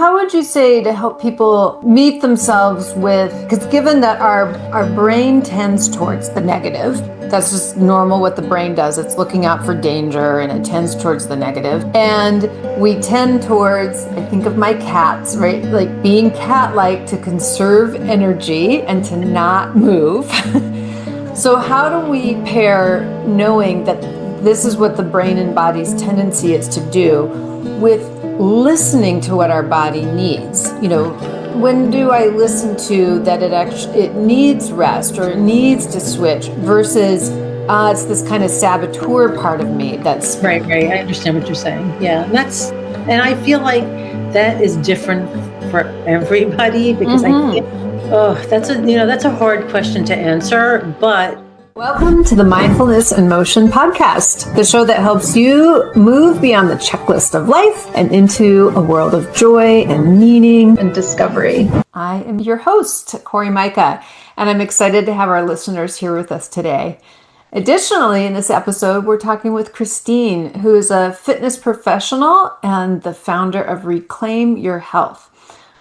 How would you say to help people meet themselves with, because given that our brain tends towards the negative, that's just normal what the brain does. It's looking out for danger and it tends towards the negative. And we tend towards, I think of my cats, right? Like being cat-like to conserve energy and to not move. So how do we pair knowing that this is what the brain and body's tendency is to do with listening to what our body needs? When do I listen to that it needs rest or it needs to switch versus it's this kind of saboteur part of me that's right. I understand what you're saying. Yeah, and I feel like that is different for everybody because I think that's a hard question to answer, but Welcome to the Mindfulness in Motion podcast, the show that helps you move beyond the checklist of life and into a world of joy and meaning and discovery. I am your host, Cori Myka, and I'm excited to have our listeners here with us today. Additionally, in this episode, we're talking with Christine, who is a fitness professional and the founder of Reclaim Your Health.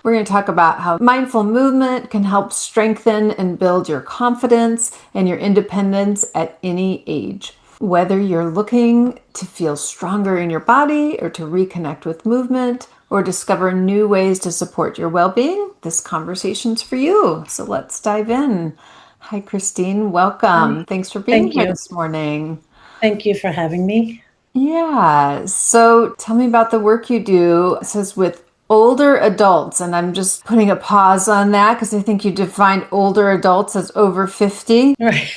We're going to talk about how mindful movement can help strengthen and build your confidence and your independence at any age. Whether you're looking to feel stronger in your body or to reconnect with movement or discover new ways to support your well-being, this conversation's for you. So let's dive in. Hi, Christine. Welcome. Hi. Thanks for being Thank here you. this morning. Thank you for having me. Yeah. So tell me about the work you do. It says with older adults, and I'm just putting a pause on that because I think you defined older adults as over 50. Right.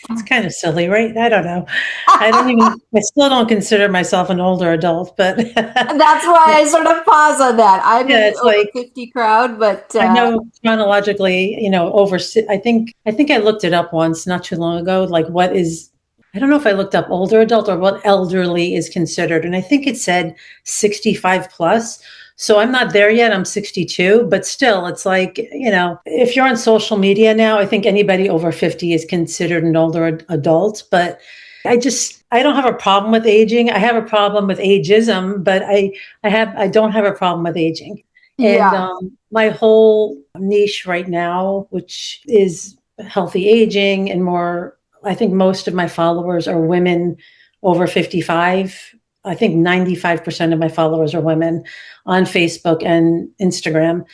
It's kind of silly, right? I don't know. I still don't consider myself an older adult, but That's why I sort of pause on that. I'm in the it's over like 50 crowd, but I know chronologically, I think I looked it up once not too long ago, like I don't know if I looked up older adult or what elderly is considered. And I think it said 65 plus. So I'm not there yet. I'm 62, but still it's like, if you're on social media now, I think anybody over 50 is considered an older adult, but I don't have a problem with aging. I have a problem with ageism, but I don't have a problem with aging. And yeah. my whole niche right now, which is healthy aging and more, I think most of my followers are women over 55. I think 95% of my followers are women on Facebook and Instagram.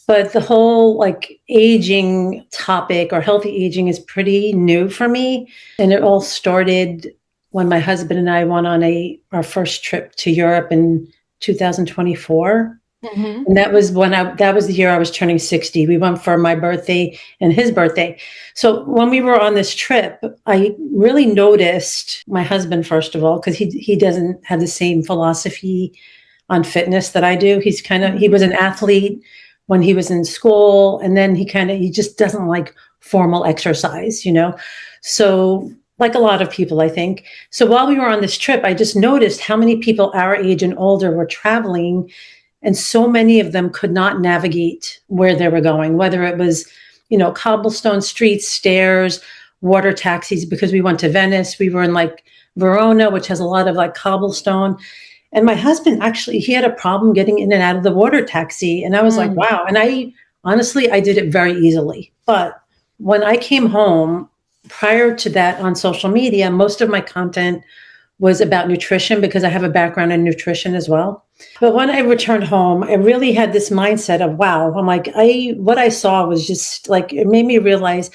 But the whole aging topic or healthy aging is pretty new for me. And it all started when my husband and I went on our first trip to Europe in 2024. Mm-hmm. And that was the year I was turning 60. We went for my birthday and his birthday. So when we were on this trip, I really noticed my husband, first of all, because he doesn't have the same philosophy on fitness that I do. He was an athlete when he was in school, and then he just doesn't like formal exercise, So like a lot of people, I think. So while we were on this trip, I just noticed how many people our age and older were traveling. And so many of them could not navigate where they were going, whether it was, cobblestone streets, stairs, water taxis, because we went to Venice. We were in Verona, which has a lot of cobblestone. And my husband he had a problem getting in and out of the water taxi. And I was like, wow. And I did it very easily. But when I came home, prior to that on social media, most of my content was about nutrition because I have a background in nutrition as well. But when I returned home, I really had this mindset of, wow, I'm like, what I saw was just it made me realize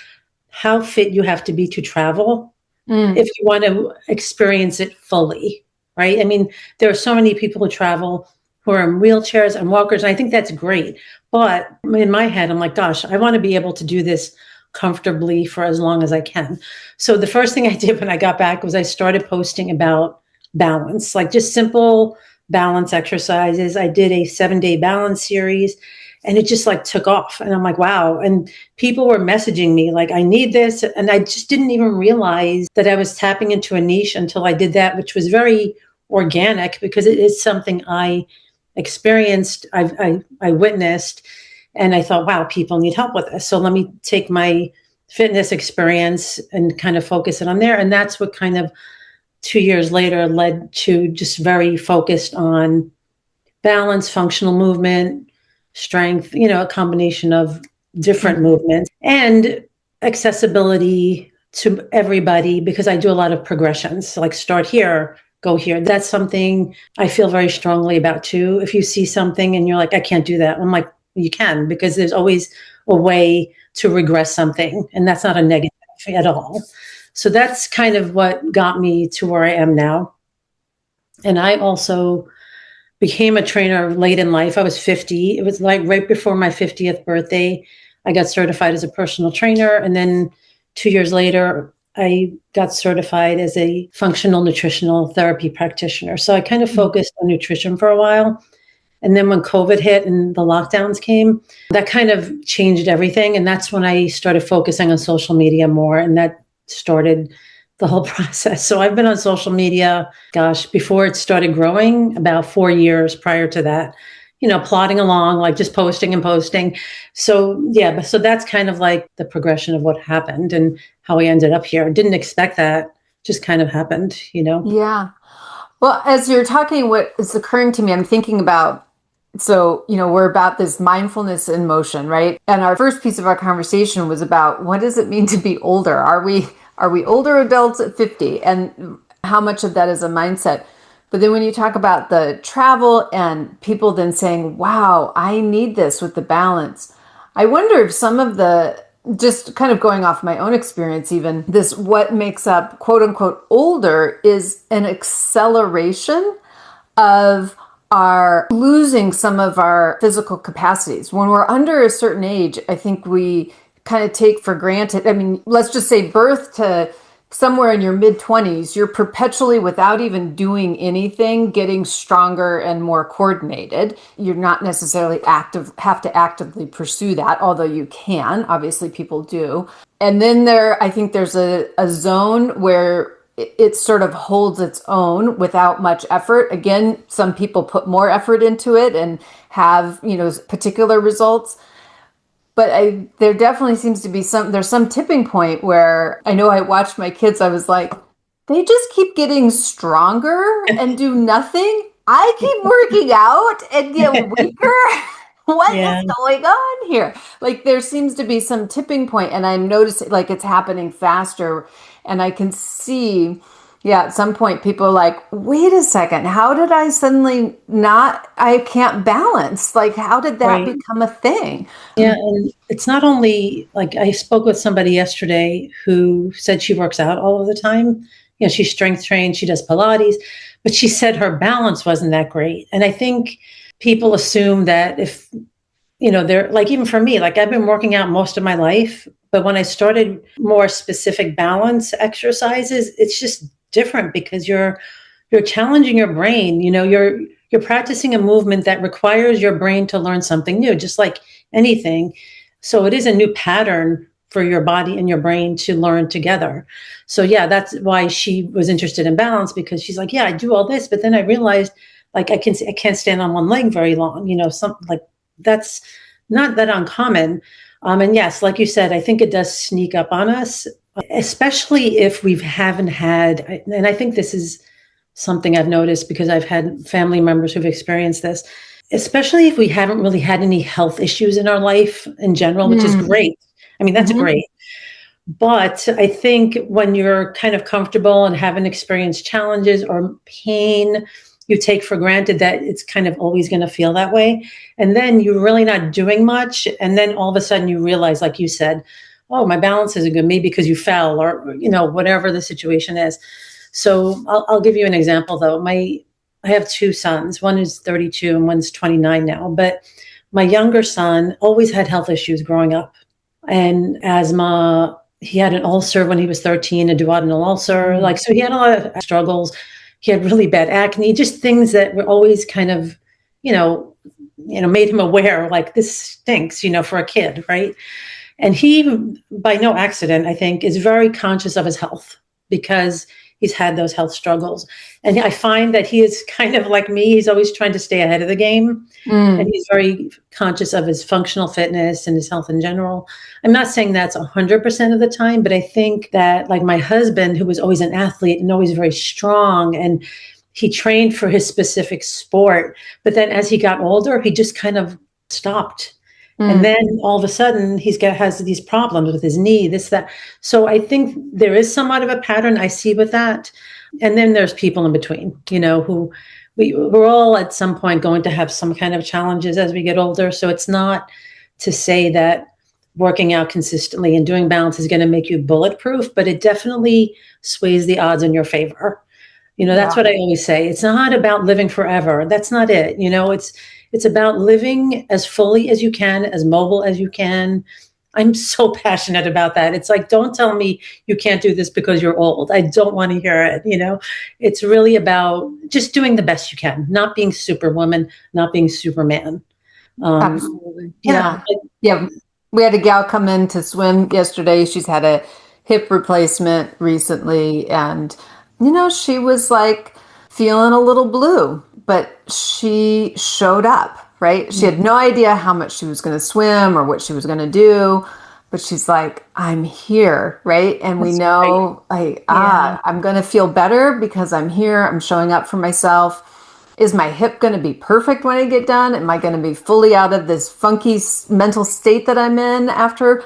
how fit you have to be to travel if you want to experience it fully, right? I mean, there are so many people who travel who are in wheelchairs and walkers, and I think that's great. But in my head, I'm like, gosh, I want to be able to do this comfortably for as long as I can. So the first thing I did when I got back was I started posting about balance, just simple balance exercises. I did a 7-day balance series and it just took off. And I'm like, wow. And people were messaging me I need this. And I just didn't even realize that I was tapping into a niche until I did that, which was very organic because it is something I experienced, I witnessed. And I thought, wow, people need help with this. So let me take my fitness experience and kind of focus it on there. And that's what kind of 2 years later led to just very focused on balance, functional movement, strength, a combination of different movements and accessibility to everybody, because I do a lot of progressions. So like start here, go here. That's something I feel very strongly about too. If you see something and you're like, I can't do that, I'm like, you can, because there's always a way to regress something. And that's not a negative at all. So that's kind of what got me to where I am now. And I also became a trainer late in life. I was 50. It was like right before my 50th birthday. I got certified as a personal trainer. And then 2 years later, I got certified as a functional nutritional therapy practitioner. So I kind of focused on nutrition for a while. And then when COVID hit and the lockdowns came, that kind of changed everything. And that's when I started focusing on social media more. And that started the whole process. So I've been on social media, before it started growing, about 4 years prior to that, plodding along, like just posting and posting. So yeah, so that's kind of like the progression of what happened and how I ended up here. Didn't expect that, just kind of happened, Yeah. Well, as you're talking, what is occurring to me, I'm thinking about, so, we're about this mindfulness in motion, right? And our first piece of our conversation was about what does it mean to be older? Are we older adults at 50? And how much of that is a mindset? But then when you talk about the travel and people then saying, wow, I need this with the balance, I wonder if some of the, just kind of going off my own experience, even this, what makes up quote unquote older is an acceleration of our losing some of our physical capacities. When we're under a certain age, I think we kind of take for granted. I mean, let's just say birth to somewhere in your mid-20s, you're perpetually, without even doing anything, getting stronger and more coordinated. You're not necessarily have to actively pursue that, although you can. Obviously, people do. And then I think there's a zone where it sort of holds its own without much effort. Again, some people put more effort into it and have, particular results. But there definitely seems to be there's some tipping point where I know I watched my kids. I was like, they just keep getting stronger and do nothing. I keep working out and get weaker. What is going on here? Like there seems to be some tipping point, and I'm noticing like it's happening faster. And I can see, at some point people are like, wait a second, how did I suddenly I can't balance? Like, how did that become a thing? Yeah, and it's not only, like I spoke with somebody yesterday who said she works out all of the time. She's strength trained, she does Pilates, but she said her balance wasn't that great. And I think people assume that if, they're like, even for me, like I've been working out most of my life, but when I started more specific balance exercises, it's just different because you're challenging your brain. You're practicing a movement that requires your brain to learn something new, just like anything. So it is a new pattern for your body and your brain to learn together. So yeah, that's why she was interested in balance, because she's like, yeah, I do all this, but then I realized like I can't stand on one leg very long. Something like that's not that uncommon. And yes, like you said, I think it does sneak up on us, especially if we haven't had, and I think this is something I've noticed because I've had family members who've experienced this, especially if we haven't really had any health issues in our life in general, which is great. I mean, that's great. But I think when you're kind of comfortable and haven't experienced challenges or pain, you take for granted that it's kind of always going to feel that way. And then you're really not doing much. And then all of a sudden you realize, like you said, oh, my balance isn't good, maybe because you fell or, whatever the situation is. So I'll give you an example, though. I have two sons. One is 32 and one's 29 now. But my younger son always had health issues growing up, and asthma. He had an ulcer when he was 13, a duodenal ulcer. So he had a lot of struggles. He had really bad acne, just things that were always kind of, made him aware, like this stinks, for a kid, right? And he, by no accident, I think, is very conscious of his health because he's had those health struggles. And I find that he is kind of like me. He's always trying to stay ahead of the game. And he's very conscious of his functional fitness and his health in general. I'm not saying that's 100% of the time, but I think that like my husband, who was always an athlete and always very strong, and he trained for his specific sport. But then as he got older, he just kind of stopped. And then all of a sudden has these problems with his knee, this, that. So I think there is somewhat of a pattern I see with that. And then there's people in between, who we're all at some point going to have some kind of challenges as we get older. So it's not to say that working out consistently and doing balance is going to make you bulletproof, but it definitely sways the odds in your favor. That's what I always say. It's not about living forever. That's not it. It's about living as fully as you can, as mobile as you can. I'm so passionate about that. It's like, don't tell me you can't do this because you're old. I don't want to hear it. It's really about just doing the best you can, not being Superwoman, not being Superman. Absolutely. Yeah. We had a gal come in to swim yesterday. She's had a hip replacement recently. And, she was like feeling a little blue, but she showed up, right? She had no idea how much she was going to swim or what she was going to do, but she's like, I'm here, right? And we know I'm going to feel better because I'm here. I'm showing up for myself. Is my hip going to be perfect when I get done? Am I going to be fully out of this funky mental state that I'm in after?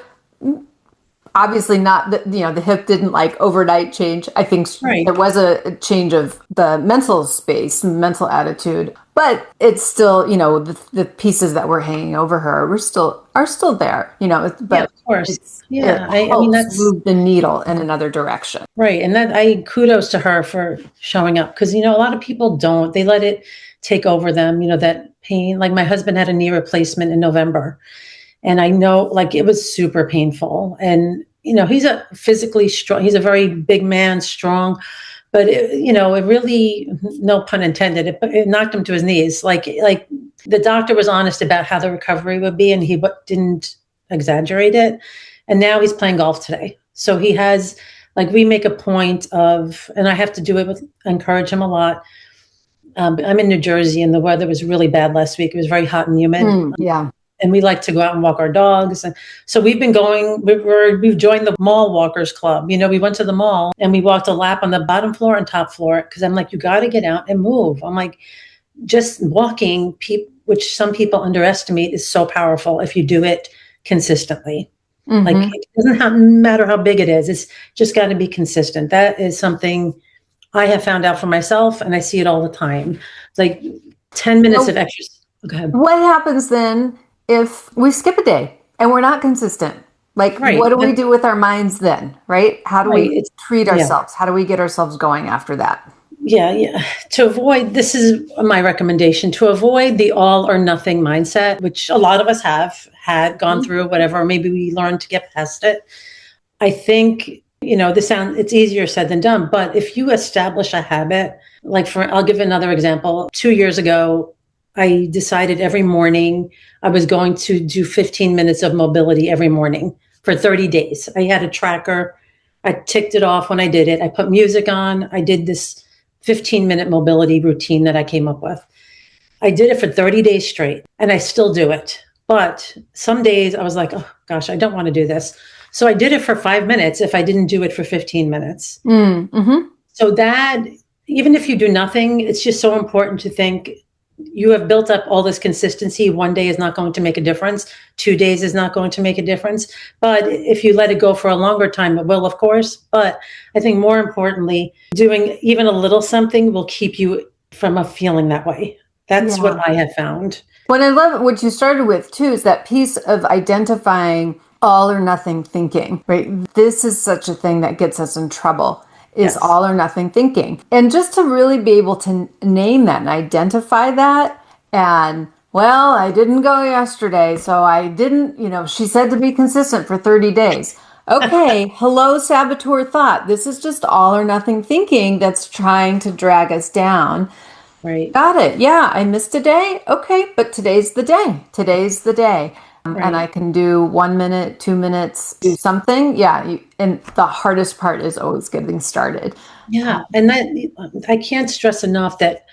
Obviously not, the hip didn't like overnight change. I think there was a change of the mental space, mental attitude, but it's still, the pieces that were hanging over her are still there, but of course. That's moved the needle in another direction. Right. And that kudos to her for showing up. Cause a lot of people don't, they let it take over them, that pain. Like my husband had a knee replacement in November. And I know like it was super painful, and, he's a physically strong, he's a very big man, strong, but it really, no pun intended, it knocked him to his knees. Like the doctor was honest about how the recovery would be, and he didn't exaggerate it. And now he's playing golf today. So he has, like, we make a point of, and I have to do it encourage him a lot. I'm in New Jersey and the weather was really bad last week. It was very hot and humid. And we like to go out and walk our dogs. And so we've been going, we've joined the mall walkers club. We went to the mall and we walked a lap on the bottom floor and top floor. Cause I'm like, you got to get out and move. I'm like, just walking, which some people underestimate, is so powerful if you do it consistently. Like it doesn't matter how big it is. It's just got to be consistent. That is something I have found out for myself, and I see it all the time. It's like 10 minutes of exercise. Go ahead. What happens then if we skip a day and we're not consistent? Like, what do we do with our minds then, right? How do we treat ourselves? How do we get ourselves going after that? Yeah. To avoid, this is my recommendation, to avoid the all or nothing mindset, which a lot of us had gone through, whatever, maybe we learned to get past it. I think, it's easier said than done, but if you establish a habit, I'll give another example. 2 years ago, I decided every morning I was going to do 15 minutes of mobility every morning for 30 days. I had a tracker. I ticked it off when I did it. I put music on. I did this 15-minute mobility routine that I came up with. I did it for 30 days straight, and I still do it. But some days I was like, oh gosh, I don't want to do this. So I did it for 5 minutes if I didn't do it for 15 minutes. So that, even if you do nothing, it's just so important to think, you have built up all this consistency. 1 day is not going to make a difference. 2 days is not going to make a difference. But if you let it go for a longer time, it will, of course. But I think more importantly, doing even a little something will keep you from feeling that way. That's what I have found. What I love, what you started with too, is that piece of identifying all or nothing thinking, right? This is such a thing that gets us in trouble. Is all or nothing thinking. And just to really be able to name that and identify that, and well, I didn't go yesterday, so I didn't, she said to be consistent for 30 days. Okay, hello, saboteur thought. This is just all or nothing thinking that's trying to drag us down. Right. Got it. Yeah, I missed a day. Okay, but today's the day. Today's the day. Right. And I can do 1 minute, 2 minutes, do something. Yeah. And the hardest part is always getting started. Yeah. And that, I can't stress enough that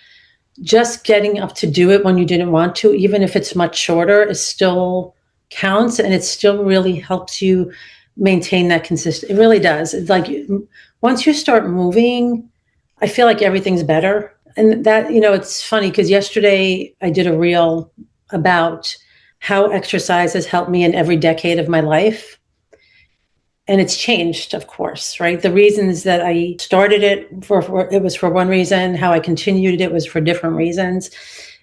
just getting up to do it when you didn't want to, even if it's much shorter, it still counts, and it still really helps you maintain that consistency. It really does. It's like once you start moving, I feel like everything's better. And that, it's funny because yesterday I did a reel about how exercise has helped me in every decade of my life. And it's changed, of course, right? The reasons that I started it it was for one reason. How I continued it was for different reasons.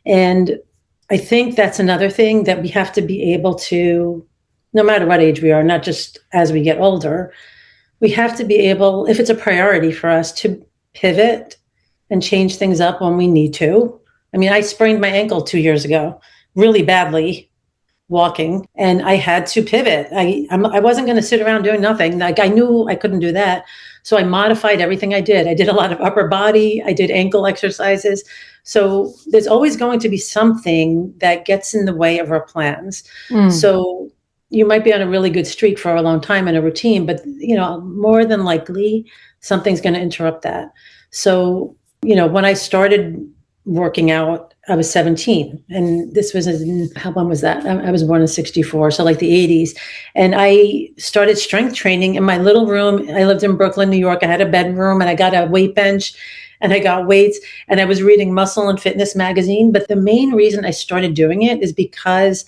And I think that's another thing that we have to be able to, no matter what age we are, not just as we get older, we have to be able, if it's a priority for us, to pivot and change things up when we need to. I mean, I sprained my ankle 2 years ago, really badly, walking, and I had to pivot. I wasn't going to sit around doing nothing. Like, I knew I couldn't do that. So I modified everything I did. I did a lot of upper body. I did ankle exercises. So there's always going to be something that gets in the way of our plans. So you might be on a really good streak for a long time in a routine, but more than likely something's going to interrupt that. So, when I started working out, I was 17, and this was when was that? I was born in 64, so like the 80s. And I started strength training in my little room. I lived in Brooklyn, New York. I had a bedroom, and I got a weight bench, and I got weights, and I was reading Muscle and Fitness magazine. But the main reason I started doing it is because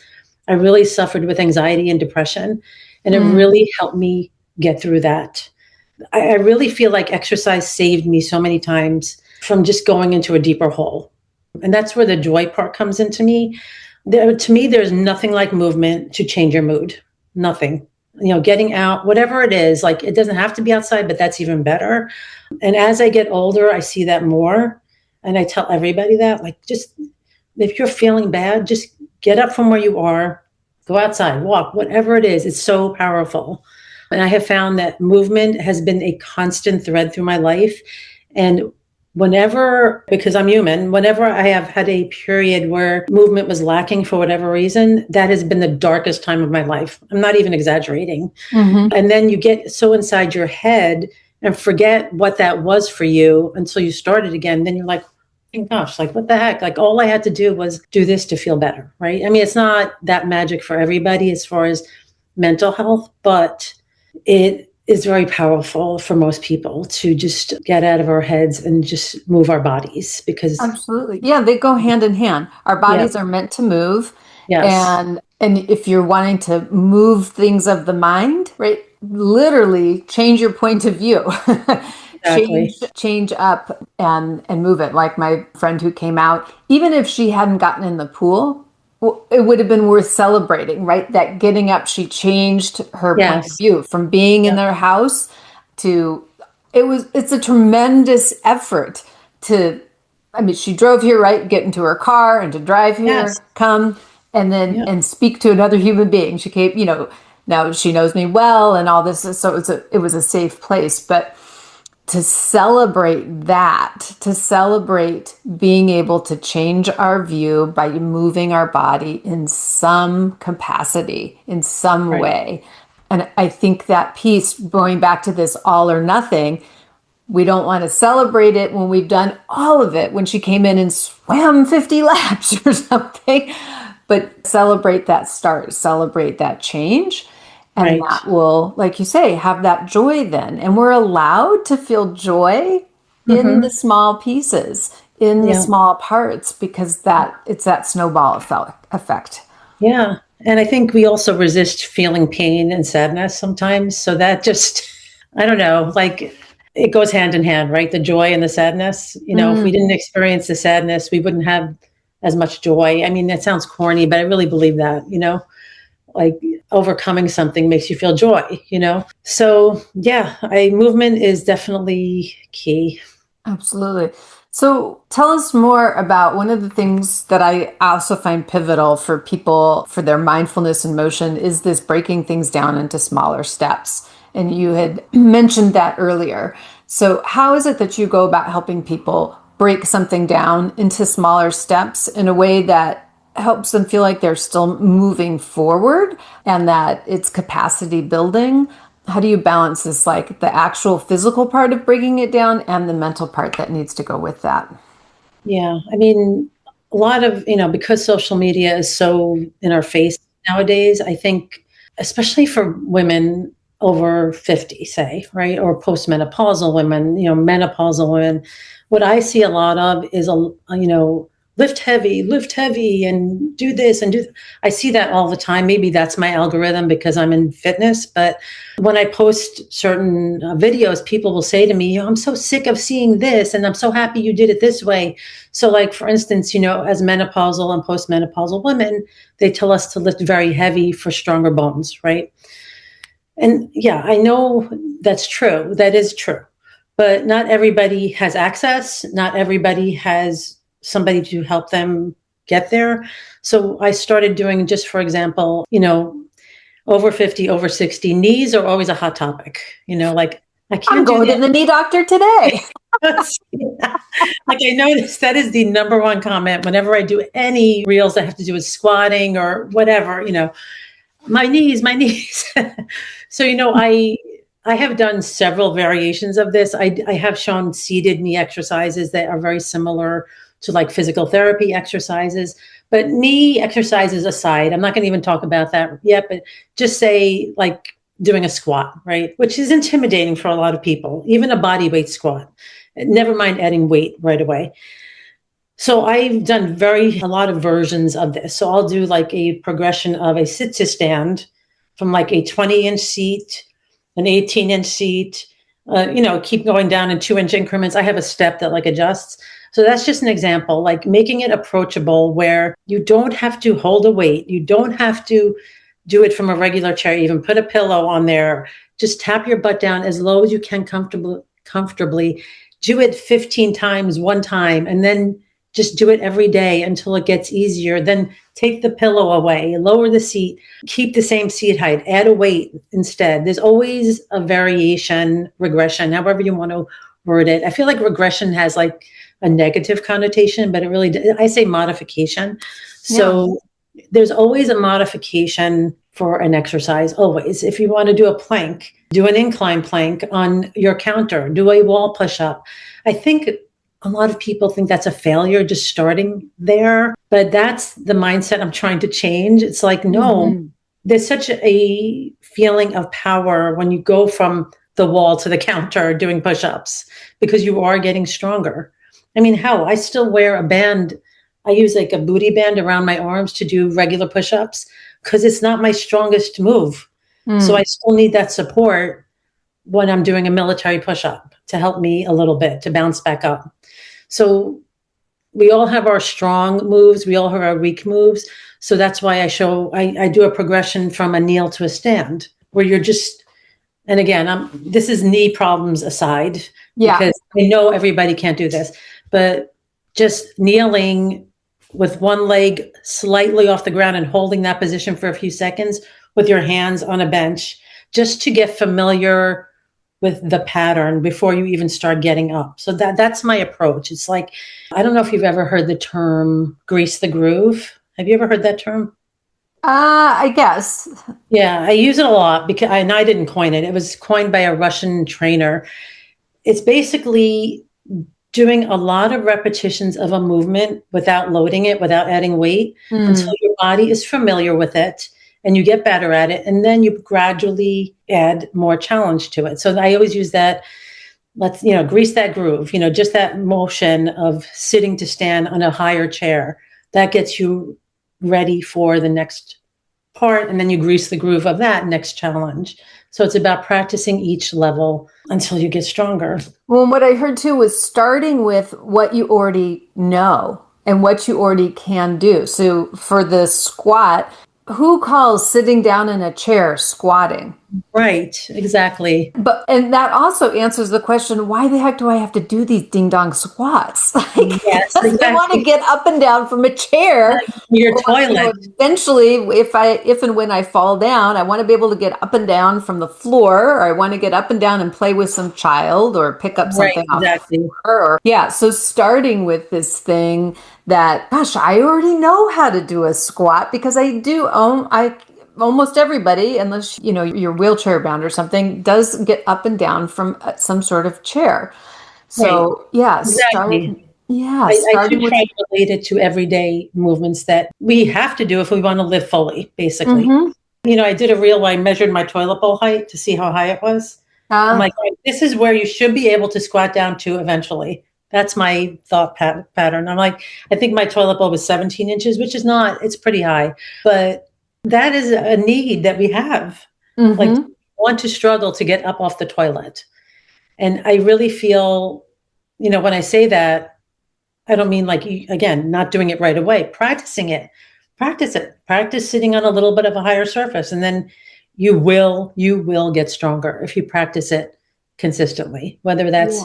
I really suffered with anxiety and depression, and it really helped me get through that. I really feel like exercise saved me so many times from just going into a deeper hole. And that's where the joy part comes into me. To me, there's nothing like movement to change your mood. Nothing. Getting out, whatever it is, like, it doesn't have to be outside, but that's even better. And as I get older, I see that more. And I tell everybody that, like, just if you're feeling bad, just get up from where you are, go outside, walk, whatever it is. It's so powerful. And I have found that movement has been a constant thread through my life. And because I'm human, whenever I have had a period where movement was lacking for whatever reason, that has been the darkest time of my life. I'm not even exaggerating. And then you get so inside your head and forget what that was for you until you start it again. Then you're like, gosh, like, what the heck? Like, all I had to do was do this to feel better, right? I mean, it's not that magic for everybody as far as mental health, but it is very powerful for most people to just get out of our heads and just move our bodies, because absolutely, yeah, they go hand in hand. Our bodies are meant to move. Yes. And if you're wanting to move things of the mind, right, literally change your point of view. Exactly. change up and move it. Like my friend who came out, even if she hadn't gotten in the pool, it would have been worth celebrating, right? That getting up, she changed her point of view from being in their house to, it's a tremendous effort she drove here, right? Get into her car and to drive here, come and then, and speak to another human being. She came, now she knows me well and all this. So it was a safe place, but to celebrate being able to change our view by moving our body in some capacity, in some way. And I think that piece, going back to this all or nothing, we don't want to celebrate it when we've done all of it, when she came in and swam 50 laps or something, but celebrate that start, celebrate that change. And that will, like you say, have that joy then. And we're allowed to feel joy in the small pieces, in the small parts, because it's that snowball effect. Yeah. And I think we also resist feeling pain and sadness sometimes. So that just, I don't know, like, it goes hand in hand, right? The joy and the sadness. If we didn't experience the sadness, we wouldn't have as much joy. I mean, that sounds corny, but I really believe that, like, overcoming something makes you feel joy, So movement is definitely key. Absolutely. So tell us more about one of the things that I also find pivotal for people for their mindfulness and motion is this breaking things down into smaller steps. And you had mentioned that earlier. So how is it that you go about helping people break something down into smaller steps in a way that helps them feel like they're still moving forward and that it's capacity building? How do you balance this, like the actual physical part of breaking it down and the mental part that needs to go with that? Yeah. I mean, a lot of, because social media is so in our face nowadays, I think, especially for women over 50, say, right? Or postmenopausal women, menopausal women, what I see a lot of is, lift heavy and do this and I see that all the time. Maybe that's my algorithm because I'm in fitness. But when I post certain videos, people will say to me, I'm so sick of seeing this and I'm so happy you did it this way. So like, for instance, as menopausal and postmenopausal women, they tell us to lift very heavy for stronger bones, right? And yeah, I know that's true. That is true. But not everybody has access. Not everybody has somebody to help them get there. So I started doing, just for example, over 50, over 60, knees are always a hot topic. Like I can't I'm going to the knee doctor today. Like I noticed that is the number one comment whenever I do any reels that have to do with squatting or whatever, my knees. So, I have done several variations of this. I have shown seated knee exercises that are very similar to like physical therapy exercises, but knee exercises aside, I'm not going to even talk about that yet, but just say like doing a squat, right? Which is intimidating for a lot of people, even a body weight squat, never mind adding weight right away. So I've done a lot of versions of this. So I'll do like a progression of a sit to stand from like a 20-inch seat, an 18-inch seat, keep going down in 2-inch increments. I have a step that like adjusts. So that's just an example, like making it approachable where you don't have to hold a weight. You don't have to do it from a regular chair, even put a pillow on there. Just tap your butt down as low as you can comfortably. Do it 15 times one time, and then just do it every day until it gets easier. Then take the pillow away, lower the seat, keep the same seat height, add a weight instead. There's always a variation, regression, however you want to word it. I feel like regression has like a negative connotation, but I say modification. So there's always a modification for an exercise, always. If you want to do a plank, do an incline plank on your counter, do a wall push-up. I think a lot of people think that's a failure just starting there, but that's the mindset I'm trying to change. It's like, no, there's such a feeling of power when you go from the wall to the counter doing push-ups because you are getting stronger. I mean, I still wear a band. I use like a booty band around my arms to do regular push-ups because it's not my strongest move. So I still need that support when I'm doing a military push-up to help me a little bit to bounce back up. So we all have our strong moves. We all have our weak moves. So that's why I do a progression from a kneel to a stand where you're just, and again, this is knee problems aside, because I know everybody can't do this, but just kneeling with one leg slightly off the ground and holding that position for a few seconds with your hands on a bench, just to get familiar with the pattern before you even start getting up. So that's my approach. It's like, I don't know if you've ever heard the term grease the groove. Have you ever heard that term? I guess. Yeah, I use it a lot because I didn't coin it. It was coined by a Russian trainer. It's basically doing a lot of repetitions of a movement without loading it, without adding weight, until your body is familiar with it and you get better at it. And then you gradually add more challenge to it. So I always use that. Let's, grease that groove, just that motion of sitting to stand on a higher chair. That gets you ready for the next part. And then you grease the groove of that next challenge. So it's about practicing each level until you get stronger. Well, what I heard too was starting with what you already know and what you already can do. So for the squat, who calls sitting down in a chair squatting? Right, exactly. And that also answers the question, why the heck do I have to do these ding dong squats? Yes, exactly. I want to get up and down from a chair. Your toilet. Eventually, if and when I fall down, I want to be able to get up and down from the floor, or I want to get up and down and play with some child or pick up something off the floor. So starting with this thing that, gosh, I already know how to do a squat because almost everybody, unless you're wheelchair bound or something, does get up and down from some sort of chair. So exactly. I should try to relate it to everyday movements that we have to do if we want to live fully, basically. I did a reel where I measured my toilet bowl height to see how high it was. I'm like, this is where you should be able to squat down to eventually. That's my thought pattern. I'm like, I think my toilet bowl was 17 inches, which is not, it's pretty high, but that is a need that we have. Like, want to struggle to get up off the toilet. And I really feel, when I say that, I don't mean like, again, not doing it right away, practicing it, practice sitting on a little bit of a higher surface. And then you will get stronger if you practice it consistently, whether that's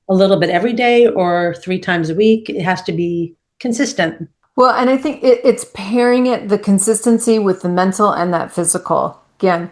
a little bit every day or 3 times a week. It has to be consistent. Well, and I think it's pairing the consistency with the mental and that physical. Again,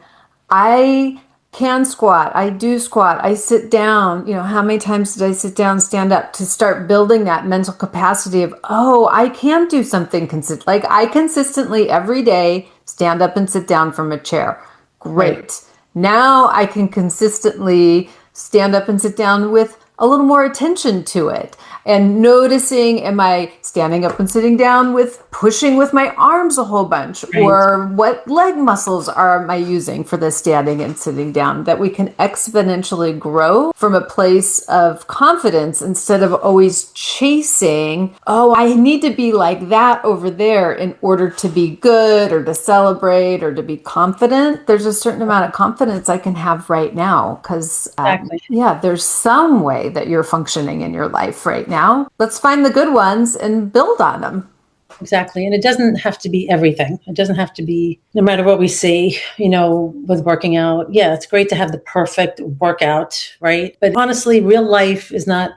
I can squat. I do squat. I sit down. How many times did I sit down, stand up, to start building that mental capacity of, I can do something consistent. Like, I consistently every day stand up and sit down from a chair. Great. Right. Now I can consistently stand up and sit down with a little more attention to it and noticing, am I standing up and sitting down with pushing with my arms a whole bunch, right, or what leg muscles am I using for the standing and sitting down, that we can exponentially grow from a place of confidence instead of always chasing, I need to be like that over there in order to be good or to celebrate or to be confident. There's a certain amount of confidence I can have right now because there's some way that you're functioning in your life right now. Let's find the good ones and build on them. Exactly. And it doesn't have to be everything. It doesn't have to be, no matter what we see, with working out. Yeah, it's great to have the perfect workout, right? But honestly, real life is not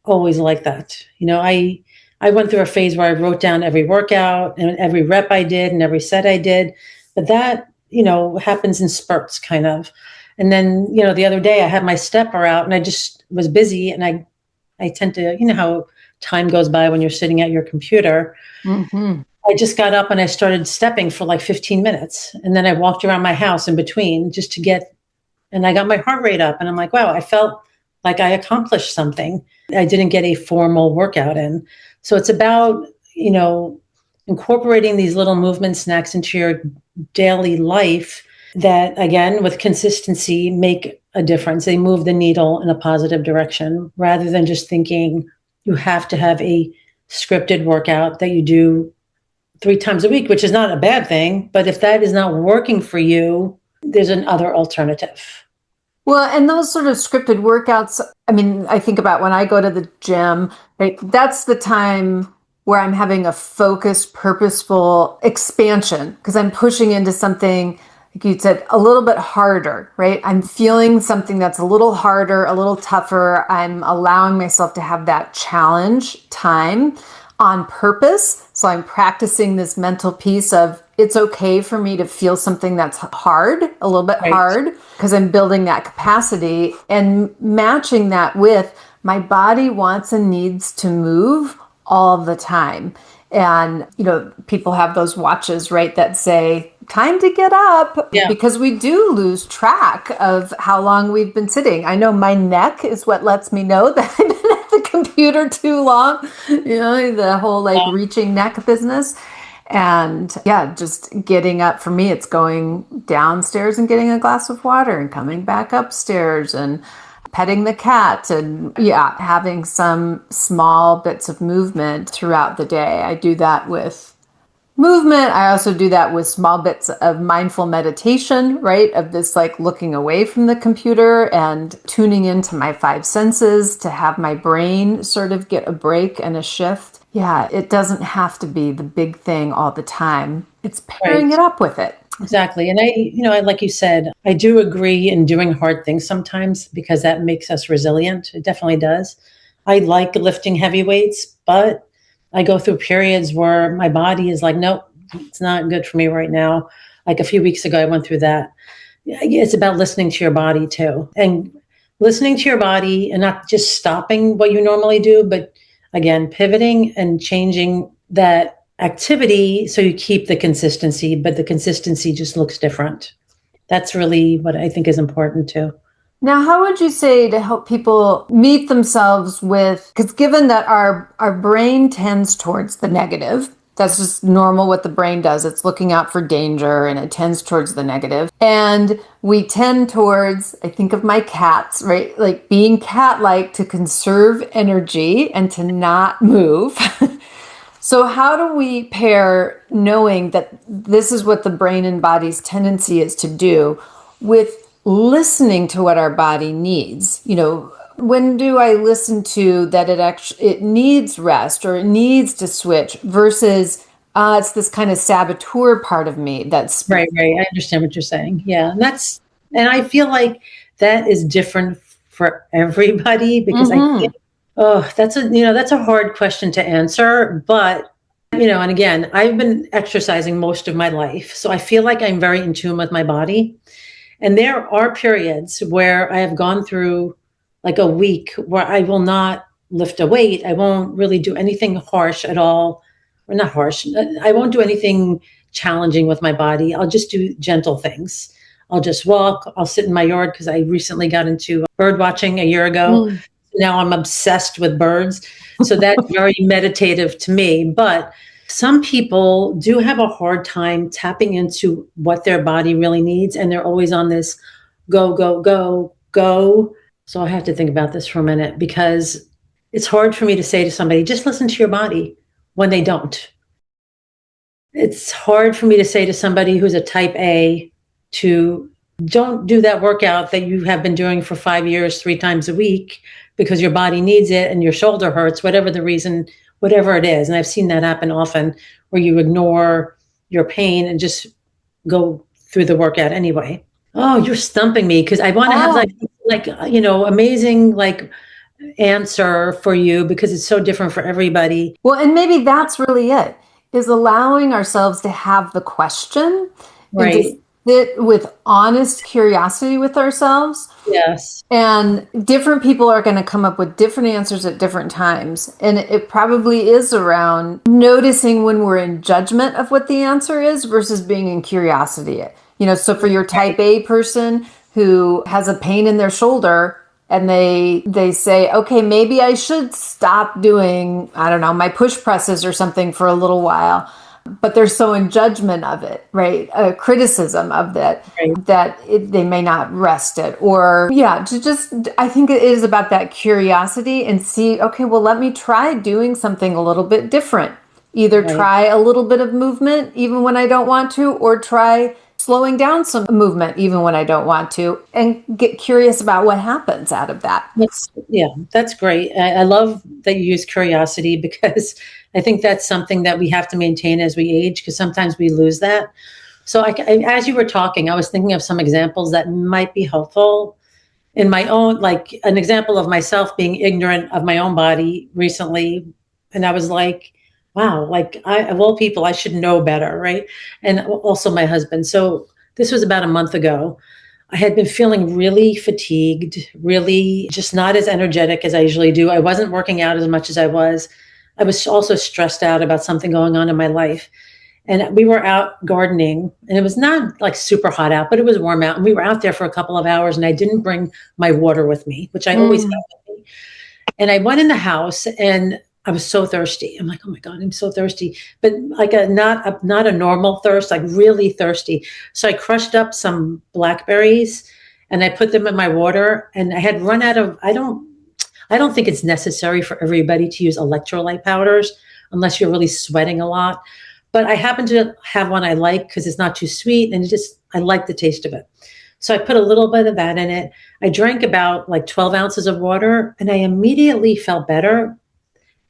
always like that. I went through a phase where I wrote down every workout and every rep I did and every set I did. But that, happens in spurts kind of. And then, the other day I had my stepper out and I just was busy, and I tend to, how time goes by when you're sitting at your computer. Mm-hmm. I just got up and I started stepping for like 15 minutes. And then I walked around my house in between just and I got my heart rate up, and I'm like, wow, I felt like I accomplished something. I didn't get a formal workout in. So it's about, incorporating these little movement snacks into your daily life that, again, with consistency, make a difference. They move the needle in a positive direction rather than just thinking you have to have a scripted workout that you do 3 times a week, which is not a bad thing. But if that is not working for you, there's another alternative. Well, and those sort of scripted workouts, I think about when I go to the gym, right? That's the time where I'm having a focused, purposeful expansion because I'm pushing into something, like you said, a little bit harder, right? I'm feeling something that's a little harder, a little tougher. I'm allowing myself to have that challenge time on purpose. So I'm practicing this mental piece of, it's okay for me to feel something that's hard, a little bit hard, because I'm building that capacity and matching that with my body wants and needs to move all the time. And, people have those watches, right, that say, time to get up, because we do lose track of how long we've been sitting. I know my neck is what lets me know that I've been at the computer too long, the whole reaching neck business. And just getting up, for me, it's going downstairs and getting a glass of water and coming back upstairs and petting the cat and having some small bits of movement throughout the day. I do that with movement. I also do that with small bits of mindful meditation, right? Of this looking away from the computer and tuning into my 5 senses to have my brain sort of get a break and a shift. Yeah, it doesn't have to be the big thing all the time. It's pairing it up with it. Exactly. And I, like you said, I do agree in doing hard things sometimes because that makes us resilient. It definitely does. I like lifting heavy weights, but I go through periods where my body is like, nope, it's not good for me right now. Like a few weeks ago, I went through that. It's about listening to your body too, and listening to your body and not just stopping what you normally do, but again, pivoting and changing that activity so you keep the consistency, but the consistency just looks different. That's really what I think is important too. Now, how would you say to help people meet themselves with, because given that our brain tends towards the negative, That's just normal what the brain does. It's looking out for danger and it tends towards the negative. And we tend towards, I think of my cats, right? Like being cat-like to conserve energy and to not move. So how do we pair knowing that this is what the brain and body's tendency is to do with listening to what our body needs? When do I listen to that it needs rest or it needs to switch versus it's this kind of saboteur part of me that's right. I understand what you're saying. Yeah. And I feel like that is different for everybody because I think, that's a hard question to answer, but and again, I've been exercising most of my life. So I feel like I'm very in tune with my body. And there are periods where I have gone through like a week where I will not lift a weight. I won't really do anything harsh at all. Or not harsh. I won't do anything challenging with my body. I'll just do gentle things. I'll just walk. I'll sit in my yard because I recently got into bird watching a year ago. Now I'm obsessed with birds. So that's very meditative to me. But some people do have a hard time tapping into what their body really needs. And they're always on this go, go, go, go. So I have to think about this for a minute because it's hard for me to say to somebody, just listen to your body when they don't. It's hard for me to say to somebody who's a type A to don't do that workout that you have been doing for 5 years, 3 times a week because your body needs it and your shoulder hurts, whatever the reason, whatever it is. And I've seen that happen often where you ignore your pain and just go through the workout anyway. Oh, you're stumping me because I want to have amazing answer for you because it's so different for everybody. Well, and maybe that's really it, is allowing ourselves to have the question right. and to sit with honest curiosity with ourselves. Yes. And different people are going to come up with different answers at different times. And it probably is around noticing when we're in judgment of what the answer is versus being in curiosity. So for your type A person who has a pain in their shoulder and they say, okay, maybe I should stop doing, I don't know, my push presses or something for a little while. But they're so in judgment of it, right? A criticism of that, right, they may not rest it. Or I think it is about that curiosity and see, okay, well, let me try doing something a little bit different. Either try a little bit of movement even when I don't want to, or try slowing down some movement even when I don't want to, and get curious about what happens out of that. That's great. I love that you use curiosity because I think that's something that we have to maintain as we age because sometimes we lose that. So as you were talking, I was thinking of some examples that might be helpful in my own, like an example of myself being ignorant of my own body recently. And I was like, wow, of all people, I should know better, right? And also my husband. So this was about a month ago. I had been feeling really fatigued, really just not as energetic as I usually do. I wasn't working out as much as I was. I was also stressed out about something going on in my life. And we were out gardening, and it was not like super hot out, but it was warm out. And we were out there for a couple of hours, and I didn't bring my water with me, which I always have with me. And I went in the house, and I was so thirsty. I'm like, oh my God, I'm so thirsty. But like not a normal thirst, like really thirsty. So I crushed up some blackberries and I put them in my water, and I had run out of, I don't think it's necessary for everybody to use electrolyte powders unless you're really sweating a lot. But I happen to have one I like because it's not too sweet and I like the taste of it. So I put a little bit of that in it. I drank about like 12 ounces of water and I immediately felt better.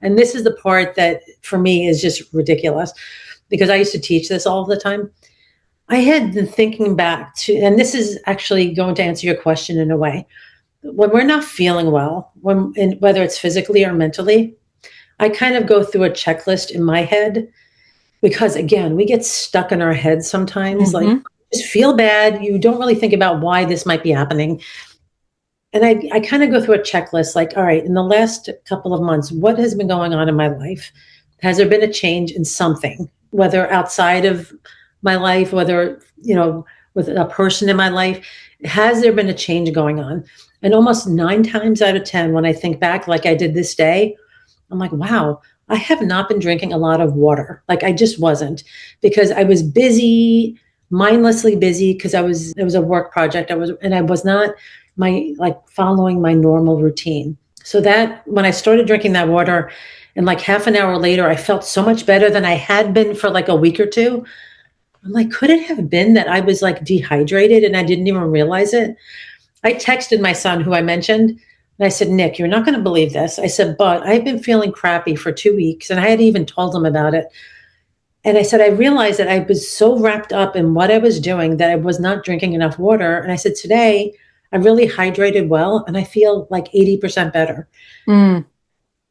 And this is the part that for me is just ridiculous because I used to teach this all the time. I had been thinking back to, and this is actually going to answer your question in a way. When we're not feeling well, whether it's physically or mentally, I kind of go through a checklist in my head because again, we get stuck in our heads sometimes, like just feel bad. You don't really think about why this might be happening. And I kind of go through a checklist like, all right, in the last couple of months, what has been going on in my life? Has there been a change in something, whether outside of my life, whether, with a person in my life? Has there been a change going on? And almost 9 times out of 10, when I think back like I did this day, I'm like, wow, I have not been drinking a lot of water. Like I just wasn't, because I was busy, mindlessly busy, because it was a work project. I was not following my normal routine. So that when I started drinking that water and like half an hour later, I felt so much better than I had been for like a week or two. I'm like, could it have been that I was like dehydrated and I didn't even realize it? I texted my son, who I mentioned, and I said, Nick, you're not going to believe this. I said, but I've been feeling crappy for 2 weeks, and I had even told him about it. And I said, I realized that I was so wrapped up in what I was doing that I was not drinking enough water. And I said, today, I really hydrated well, and I feel like 80% better. Mm.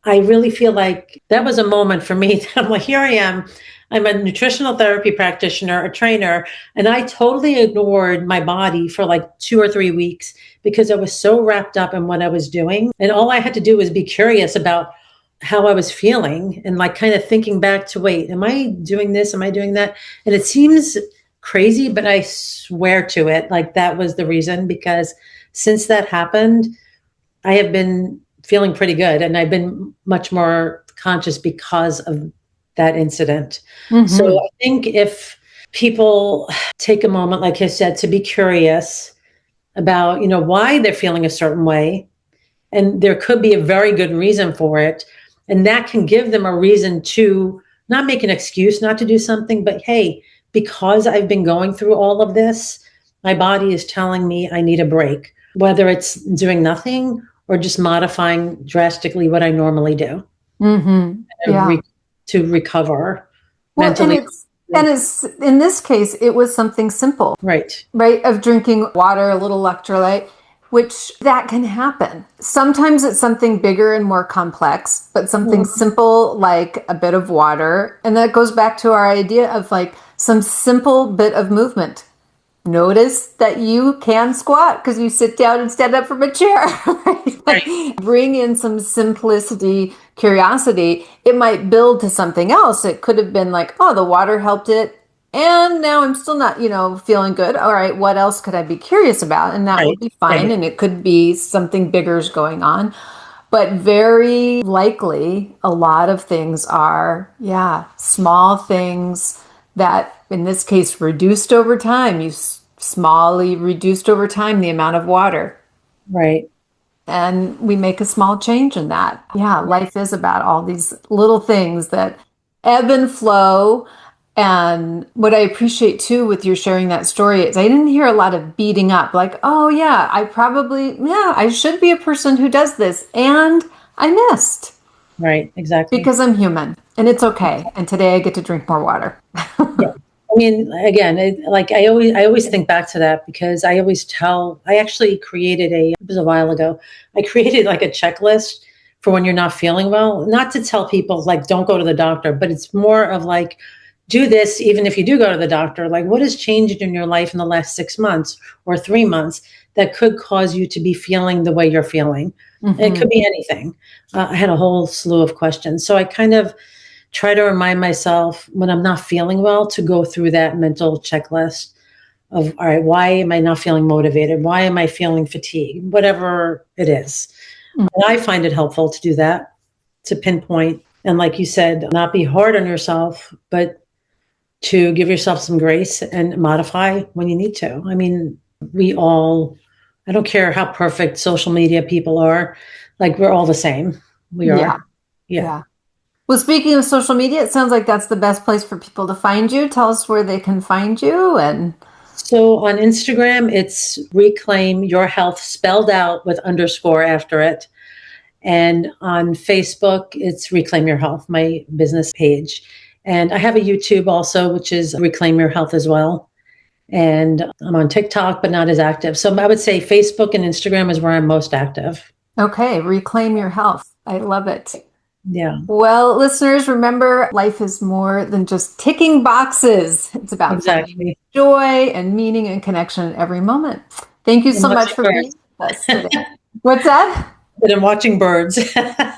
I really feel like that was a moment for me that I'm like, here I am. I'm a nutritional therapy practitioner, a trainer, and I totally ignored my body for like 2 or 3 weeks because I was so wrapped up in what I was doing. And all I had to do was be curious about how I was feeling and like kind of thinking back to, wait, am I doing this? Am I doing that? And it seems crazy, but I swear to it, like that was the reason, because since that happened, I have been feeling pretty good, and I've been much more conscious because of that incident. Mm-hmm. So I think if people take a moment, like I said, to be curious about, why they're feeling a certain way, and there could be a very good reason for it, and that can give them a reason to not make an excuse not to do something, but hey, because I've been going through all of this, my body is telling me I need a break, whether it's doing nothing or just modifying drastically what I normally do. Mm-hmm. Yeah. To recover mentally. And it's in this case, it was something simple. Right. Of drinking water, a little electrolyte, which that can happen. Sometimes it's something bigger and more complex, but something simple like a bit of water. And that goes back to our idea of like some simple bit of movement. Notice that you can squat because you sit down and stand up from a chair. Right? Bring in some simplicity, curiosity. It might build to something else. It could have been like, oh, the water helped it, and now I'm still not, feeling good. All right, what else could I be curious about? And that would be fine. Right. And it could be something bigger is going on. But very likely, a lot of things are, small things that, in this case, reduced over time. You smallly reduced over time the amount of water. Right. And we make a small change in that. Yeah, life is about all these little things that ebb and flow. And what I appreciate too with your sharing that story is I didn't hear a lot of beating up, like, oh yeah, I should be a person who does this. And I missed. Right, exactly. Because I'm human and it's okay. And today I get to drink more water. Yeah. I mean, again, I always think back to that because I actually created it was a while ago. I created like a checklist for when you're not feeling well, not to tell people like, don't go to the doctor, but it's more of like, do this, even if you do go to the doctor, like what has changed in your life in the last 6 months or 3 months that could cause you to be feeling the way you're feeling. Mm-hmm. It could be anything. I had a whole slew of questions. So I kind of try to remind myself when I'm not feeling well to go through that mental checklist of, all right, why am I not feeling motivated? Why am I feeling fatigued? Whatever it is. Mm-hmm. And I find it helpful to do that, to pinpoint. And like you said, not be hard on yourself, but to give yourself some grace and modify when you need to. I mean, I don't care how perfect social media people are, like we're all the same. We are. Yeah. Well, speaking of social media, it sounds like that's the best place for people to find you. Tell us where they can find you. And so on Instagram, it's Reclaim Your Health spelled out with _ after it. And on Facebook, it's Reclaim Your Health, my business page. And I have a YouTube also, which is Reclaim Your Health as well. And I'm on TikTok, but not as active. So I would say Facebook and Instagram is where I'm most active. Okay. Reclaim Your Health. I love it. Yeah. Well, listeners, remember, life is more than just ticking boxes. It's about finding joy and meaning and connection at every moment. Thank you so much for being with us today. What's that? And watching birds.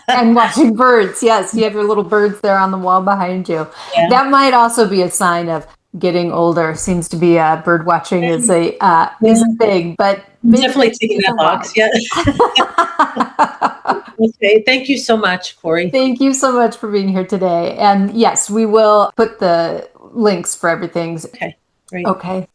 And watching birds. Yes, you have your little birds there on the wall behind you. Yeah. That might also be a sign of getting older. Seems to be bird watching is a thing, but definitely taking that box. Yeah. Okay. Thank you so much, Cori. Thank you so much for being here today. And yes, we will put the links for everything. Okay. Great. Okay.